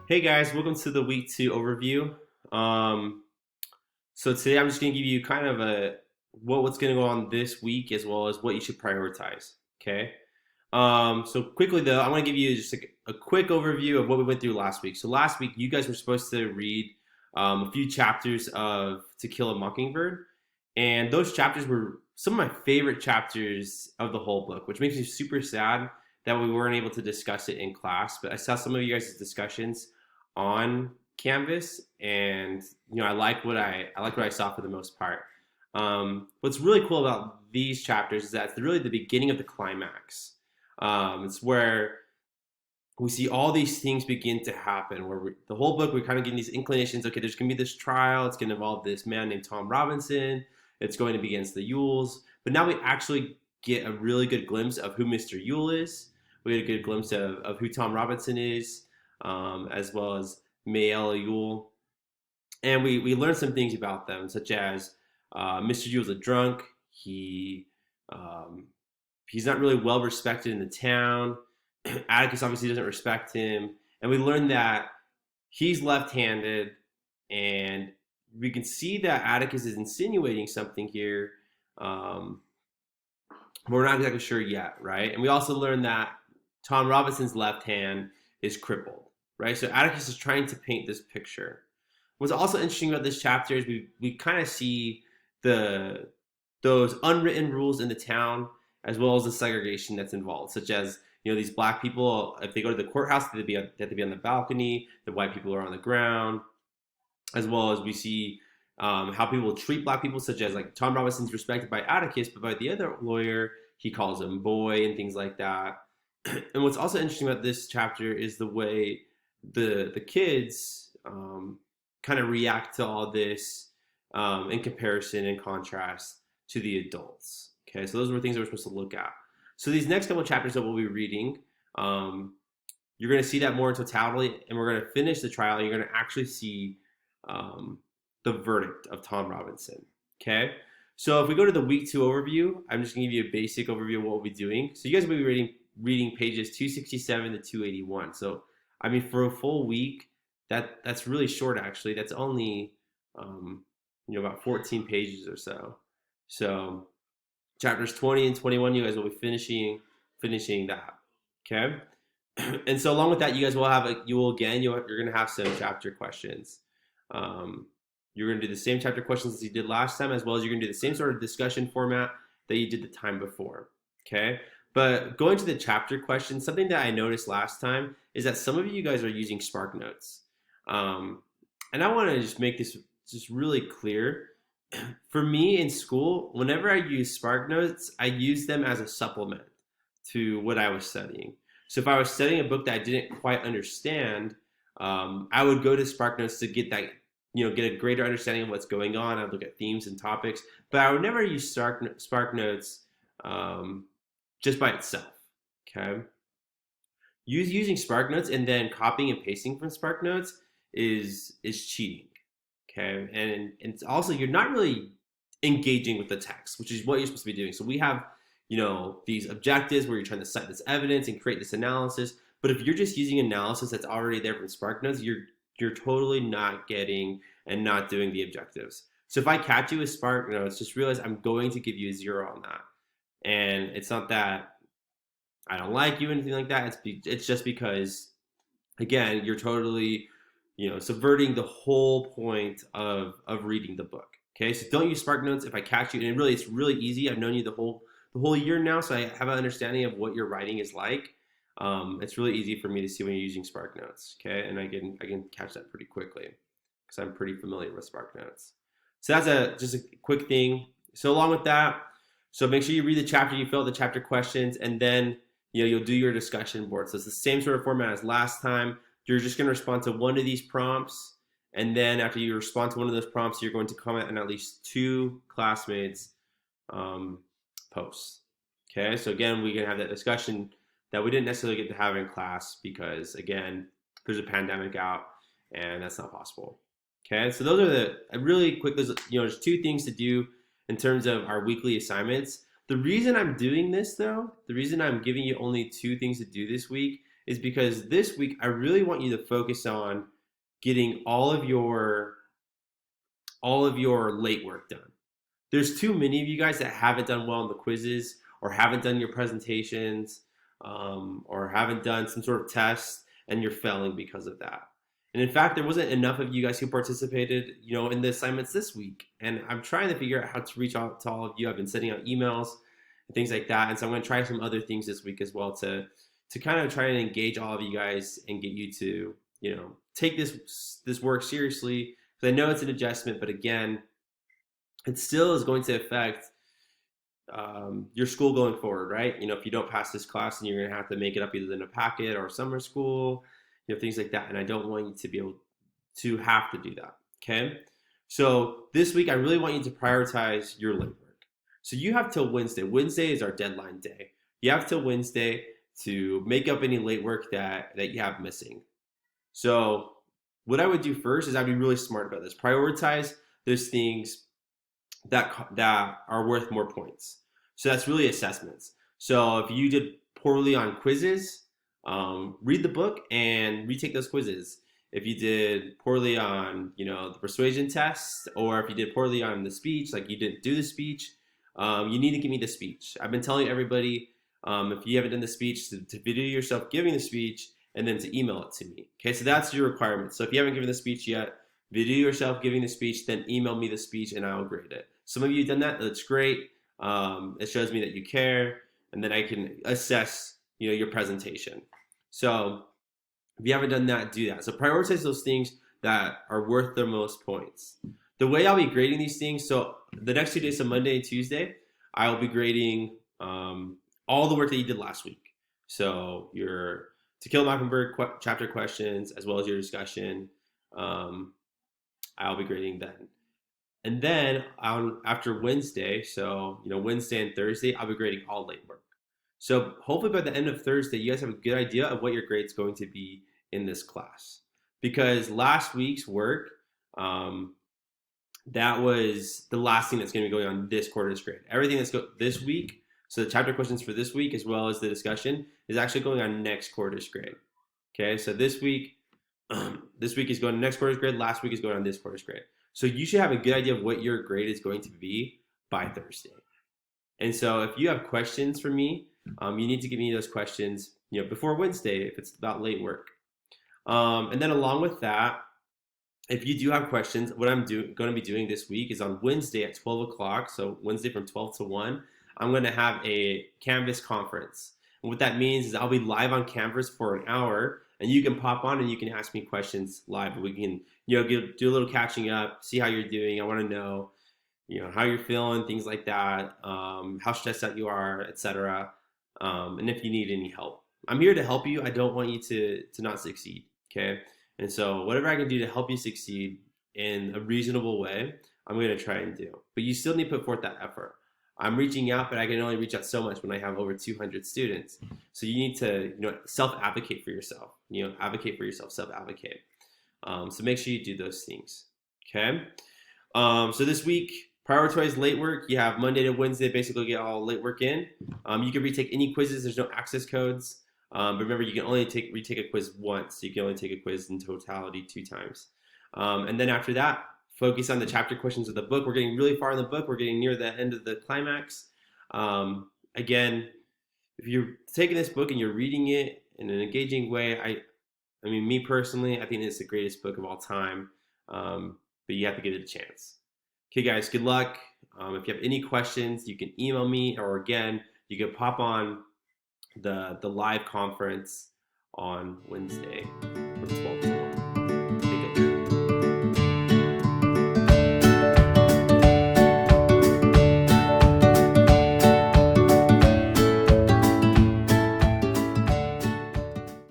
Hey guys, welcome to the week two overview. Um, so today I'm just going to give you kind of a what's going to go on this week as well as what you should prioritize. Okay. So quickly though, I want to give you just a quick overview of what we went through last week. So last week you guys were supposed to read a few chapters of To Kill a Mockingbird, and those chapters were some of my favorite chapters of the whole book, which makes me super sad that we weren't able to discuss it in class. But I saw some of you guys' discussions on Canvas, and I like what I saw for the most part. What's really cool about these chapters is that it's really the beginning of the climax. It's where we see all these things begin to happen. The whole book, we're kind of getting these inclinations. Okay, there's going to be this trial. It's going to involve this man named Tom Robinson. It's going to be against the Yules. But now we actually get a really good glimpse of who Mr. Yule is. We get a good glimpse of who Tom Robinson is, as well as Mayella Yule. And we learn some things about them, such as Mr. Yule's a drunk. Um, he's not really well respected in the town. Atticus obviously doesn't respect him. And we learn that he's left-handed, and we can see that Atticus is insinuating something here. Um, we're not exactly sure yet, right? And we also learn that Tom Robinson's left hand is crippled, right? So Atticus is trying to paint this picture. What's also interesting about this chapter is we kind of see the those unwritten rules in the town, as well as the segregation that's involved, such as these black people, if they go to the courthouse, they have to be on the balcony. The white people are on the ground, as well as we see how people treat black people, such as like Tom Robinson's respected by Atticus, but by the other lawyer, he calls him boy and things like that. And what's also interesting about this chapter is the way the kids kind of react to all this in comparison and contrast to the adults. Okay, so those were things that we're supposed to look at. So these next couple of chapters that we'll be reading, you're going to see that more in totality, and we're going to finish the trial. And you're going to actually see the verdict of Tom Robinson. Okay, so if we go to the week two overview, I'm just going to give you a basic overview of what we'll be doing. So you guys will be reading pages 267 to 281. So I mean, for a full week, that's really short actually. That's only about 14 pages or so. So chapters 20 and 21, you guys will be finishing that. Okay. And so along with that, you guys will have you're going to have some chapter questions. You're going to do the same chapter questions as you did last time, as well as you're going to do the same sort of discussion format that you did the time before. Okay. But going to the chapter questions, something that I noticed last time is that some of you guys are using Spark Notes. And I want to just make this just really clear. For me in school, whenever I use Spark Notes, I use them as a supplement to what I was studying. So if I was studying a book that I didn't quite understand, I would go to Spark Notes to get that, get a greater understanding of what's going on. I'd look at themes and topics, but I would never use Spark Notes just by itself. Okay. Using Spark Notes and then copying and pasting from Spark Notes is cheating. Okay, and it's also, you're not really engaging with the text, which is what you're supposed to be doing. So we have these objectives where you're trying to cite this evidence and create this analysis. But if you're just using analysis that's already there from Spark Notes, you're totally not getting and not doing the objectives. So if I catch you with Spark Notes, just realize I'm going to give you a 0 on that. And it's not that I don't like you or anything like that. It's just because, again, you're totally subverting the whole point of reading the book. Okay, so don't use Spark Notes if I catch you. And it's really easy. I've known you the whole year now, so I have an understanding of what your writing is like. It's really easy for me to see when you're using Spark Notes. Okay, and I can catch that pretty quickly because I'm pretty familiar with Spark Notes. So that's just a quick thing. So along with that, so make sure you read the chapter, you fill out the chapter questions, and then you'll do your discussion board. So it's the same sort of format as last time. You're just going to respond to one of these prompts, and then after you respond to one of those prompts, you're going to comment on at least 2 classmates' posts. Okay, so again, we can have that discussion that we didn't necessarily get to have in class because, again, there's a pandemic out, and that's not possible. Okay, so those are really quick. There's 2 things to do in terms of our weekly assignments. The reason I'm doing this, though, the reason I'm giving you only 2 things to do this week is because this week I really want you to focus on getting all of your late work done. There's too many of you guys that haven't done well in the quizzes or haven't done your presentations or haven't done some sort of test and you're failing because of that. And in fact, there wasn't enough of you guys who participated, in the assignments this week. And I'm trying to figure out how to reach out to all of you. I've been sending out emails and things like that. And so I'm going to try some other things this week as well to kind of try and engage all of you guys and get you to, take this work seriously. Because I know it's an adjustment, but again, it still is going to affect your school going forward, right? If you don't pass this class, then you're going to have to make it up either in a packet or summer school, things like that. And I don't want you to be able to have to do that. Okay. So this week, I really want you to prioritize your late work. So you have till Wednesday. Wednesday is our deadline day. You have till Wednesday to make up any late work that you have missing. So what I would do first is I'd be really smart about this. Prioritize those things that are worth more points. So that's really assessments. So if you did poorly on quizzes, read the book and retake those quizzes. If you did poorly on, the persuasion test, or if you did poorly on the speech, like you didn't do the speech, you need to give me the speech. I've been telling everybody, if you haven't done the speech, to video yourself giving the speech and then to email it to me. Okay, so that's your requirement. So if you haven't given the speech yet, video yourself giving the speech, then email me the speech and I'll grade it. Some of you have done that. That's great. It shows me that you care, and then I can assess, your presentation. So if you haven't done that, do that. So prioritize those things that are worth the most points. The way I'll be grading these things, so the next 2 days, so Monday and Tuesday, I'll be grading all the work that you did last week. So your To Kill a Mockingbird chapter questions, as well as your discussion, I'll be grading then. And then after Wednesday, so Wednesday and Thursday, I'll be grading all late work. So hopefully by the end of Thursday, you guys have a good idea of what your grade's going to be in this class. Because last week's work, that was the last thing that's going to be going on this quarter's grade. Everything that's this week, so the chapter questions for this week, as well as the discussion, is actually going on next quarter's grade. Okay, so this week is going to next quarter's grade. Last week is going on this quarter's grade. So you should have a good idea of what your grade is going to be by Thursday. And so if you have questions for me, you need to give me those questions, before Wednesday if it's about late work. And then along with that, if you do have questions, what I'm going to be doing this week is on Wednesday at 12 o'clock. So Wednesday from 12 to 1, I'm going to have a Canvas conference. And what that means is I'll be live on Canvas for an hour, and you can pop on and you can ask me questions live. We can, do a little catching up, see how you're doing. I want to know, how you're feeling, things like that, how stressed out you are, etc. And if you need any help. I'm here to help you. I don't want you to not succeed, okay? And so whatever I can do to help you succeed in a reasonable way, I'm going to try and do. But you still need to put forth that effort. I'm reaching out, but I can only reach out so much when I have over 200 students. So you need to, self-advocate for yourself. Advocate for yourself, self-advocate. So make sure you do those things, okay? So this week, prioritize late work. You have Monday to Wednesday, basically get all late work in. You can retake any quizzes. There's no access codes. But remember, you can only retake a quiz once. So you can only take a quiz in totality 2 times. And then after that, focus on the chapter questions of the book. We're getting really far in the book. We're getting near the end of the climax. Again, if you're taking this book and you're reading it in an engaging way, I mean, me personally, I think it's the greatest book of all time. But you have to give it a chance. Okay, guys, good luck. If you have any questions, you can email me, or again, you can pop on the live conference on Wednesday.